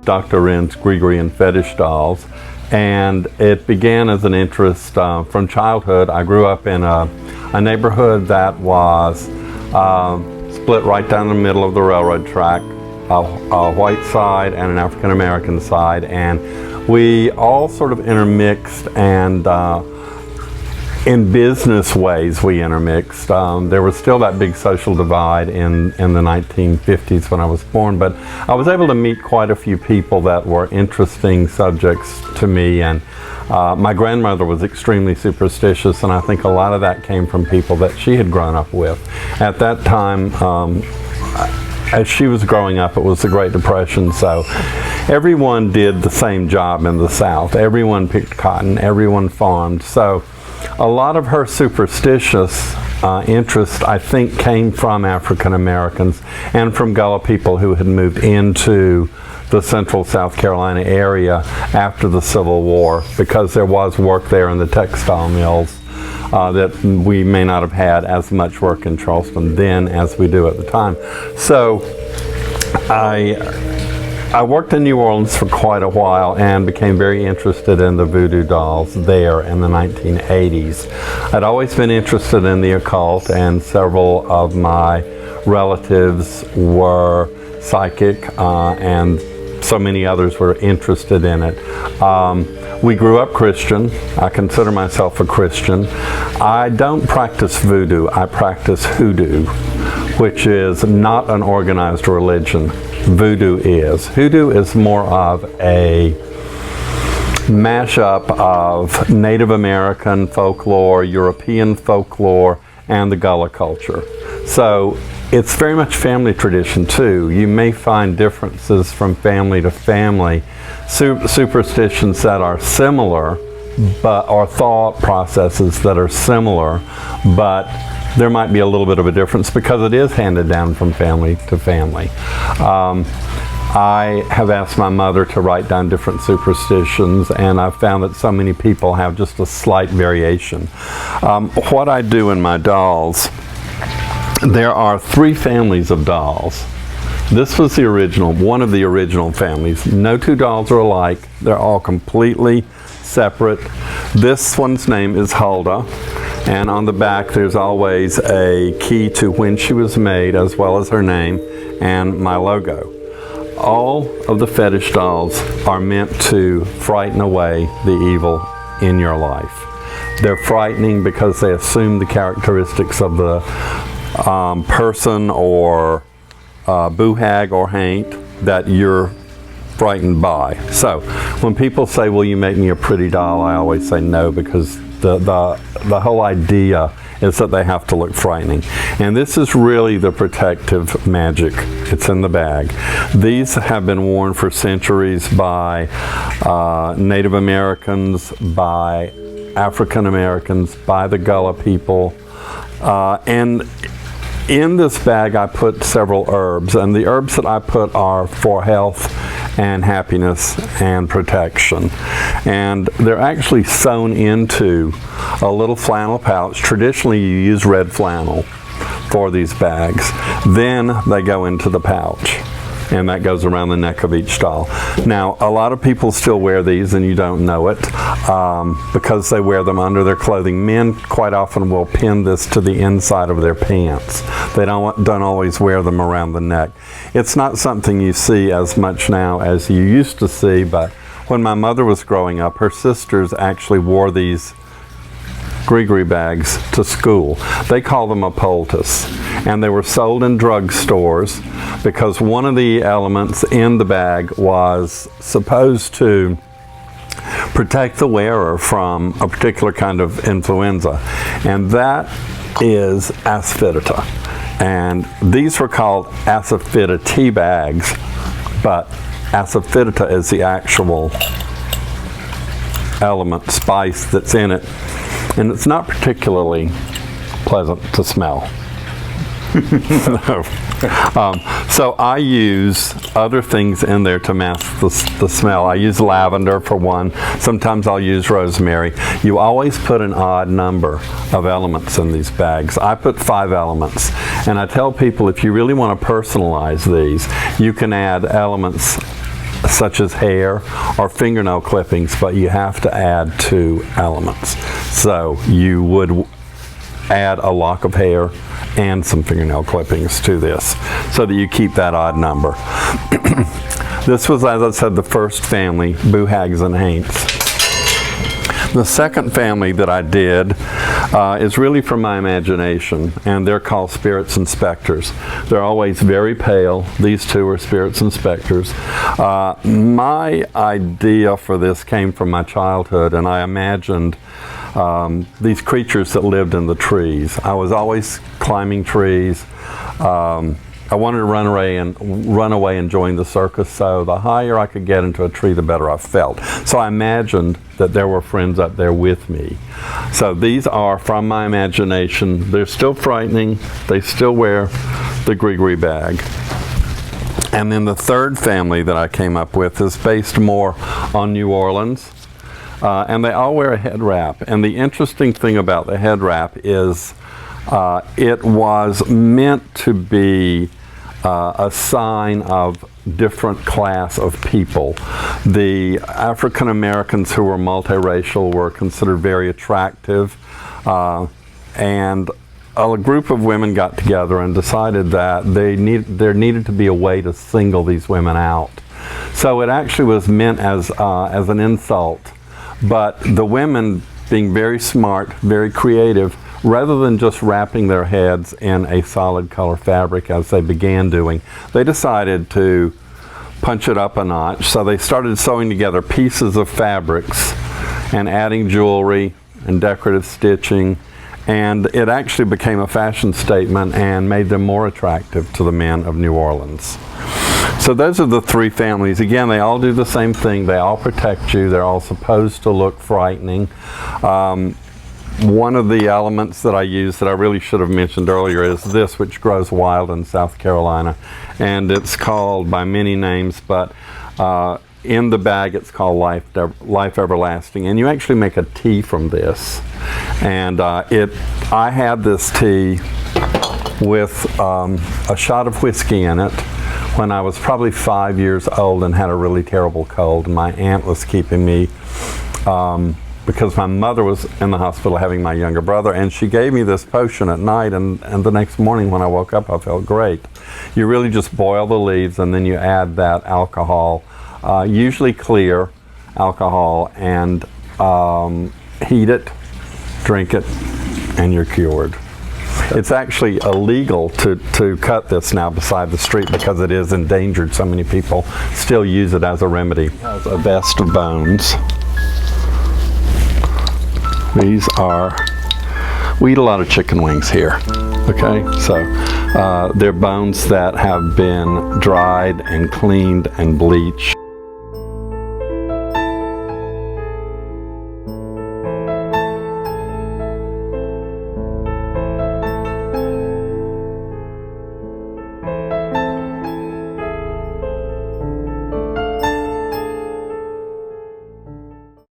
Dr. Wren's Gris-Gris and Fetish dolls, and it began as an interest from childhood. I grew up in a neighborhood that was split right down the middle of the railroad track, a white side and an African American side, and we all sort of intermixed, and in business ways we intermixed. There was still that big social divide in the 1950s when I was born, but I was able to meet quite a few people that were interesting subjects to me, and my grandmother was extremely superstitious, and I think a lot of that came from people that she had grown up with. At that time, as she was growing up, it was the Great Depression, so everyone did the same job in the South. Everyone picked cotton, everyone farmed, so a lot of her superstitious interest, I think, came from African Americans and from Gullah people who had moved into the central South Carolina area after the Civil War, because there was work there in the textile mills that we may not have had as much work in Charleston then as we do at the time. So I worked in New Orleans for quite a while and became very interested in the voodoo dolls there in the 1980s. I'd always been interested in the occult, and several of my relatives were psychic, and so many others were interested in it. We grew up Christian. I consider myself a Christian. I don't practice voodoo, I practice hoodoo, which is not an organized religion. Voodoo is. Hoodoo is more of a mashup of Native American folklore, European folklore, and the Gullah culture. So it's very much family tradition too. You may find differences from family to family, superstitions that are similar, or thought processes that are similar, but there might be a little bit of a difference because it is handed down from family to family. I have asked my mother to write down different superstitions, and I've found that so many people have just a slight variation. What I do in my dolls, there are 3 families of dolls. This was the original, one of the original families. No 2 dolls are alike. They're all completely separate. This one's name is Huldah, and on the back there's always a key to when she was made, as well as her name and my logo. All of the fetish dolls are meant to frighten away the evil in your life. They're frightening because they assume the characteristics of the person or boo-hag or haint that you're frightened by. So when people say, will you make me a pretty doll, I always say no, because the whole idea is that they have to look frightening. And this is really the protective magic. It's in the bag. These have been worn for centuries by Native Americans, by African Americans, by the Gullah people, and in this bag I put several herbs, and the herbs that I put are for health and happiness and protection. And they're actually sewn into a little flannel pouch. Traditionally you use red flannel for these bags. Then they go into the pouch, and that goes around the neck of each doll. Now, a lot of people still wear these and you don't know it because they wear them under their clothing. Men quite often will pin this to the inside of their pants. They don't always wear them around the neck. It's not something you see as much now as you used to see, but when my mother was growing up, her sisters actually wore these Gris-Gris bags to school. They call them a poultice, and they were sold in drugstores because one of the elements in the bag was supposed to protect the wearer from a particular kind of influenza, and that is asafoetida. And these were called asafoetida tea bags, but asafoetida is the actual element, spice that's in it, and it's not particularly pleasant to smell. No. So I use other things in there to mask the smell. I use lavender for one. Sometimes I'll use rosemary. You always put an odd number of elements in these bags. I put 5 elements, and I tell people if you really want to personalize these, you can add elements such as hair or fingernail clippings, but you have to add 2 elements. So you would add a lock of hair and some fingernail clippings to this so that you keep that odd number. This was, as I said, the first family, Boo Hags and Haints. The second family that I did is really from my imagination, and they're called spirits and specters. They're always very pale. These 2 are spirits and specters. My idea for this came from my childhood, and I imagined these creatures that lived in the trees. I was always climbing trees. I wanted to run away and join the circus, so the higher I could get into a tree, the better I felt. So I imagined that there were friends up there with me. So these are from my imagination. They're still frightening. They still wear the Gris-Gris bag. And then the third family that I came up with is based more on New Orleans. And they all wear a head wrap. And the interesting thing about the head wrap is it was meant to be a sign of different class of people. The African Americans who were multiracial were considered very attractive, and a group of women got together and decided that there needed to be a way to single these women out. So it actually was meant as an insult, but the women, being very smart, very creative, rather than just wrapping their heads in a solid color fabric as they began doing, they decided to punch it up a notch. So they started sewing together pieces of fabrics and adding jewelry and decorative stitching, and it actually became a fashion statement and made them more attractive to the men of New Orleans. So those are the 3 families. Again, they all do the same thing. They all protect you. They're all supposed to look frightening. One of the elements that I use that I really should have mentioned earlier is this, which grows wild in South Carolina. And it's called by many names, but in the bag it's called Life Everlasting. And you actually make a tea from this. And I had this tea with a shot of whiskey in it when I was probably 5 years old and had a really terrible cold. My aunt was keeping me because my mother was in the hospital having my younger brother, and she gave me this potion at night, and the next morning when I woke up I felt great. You really just boil the leaves and then you add that alcohol, usually clear alcohol, and heat it, drink it, and you're cured. It's actually illegal to cut this now beside the street because it is endangered. So many people still use it as a remedy. It has a vest of bones. These are, we eat a lot of chicken wings here, okay? So they're bones that have been dried and cleaned and bleached.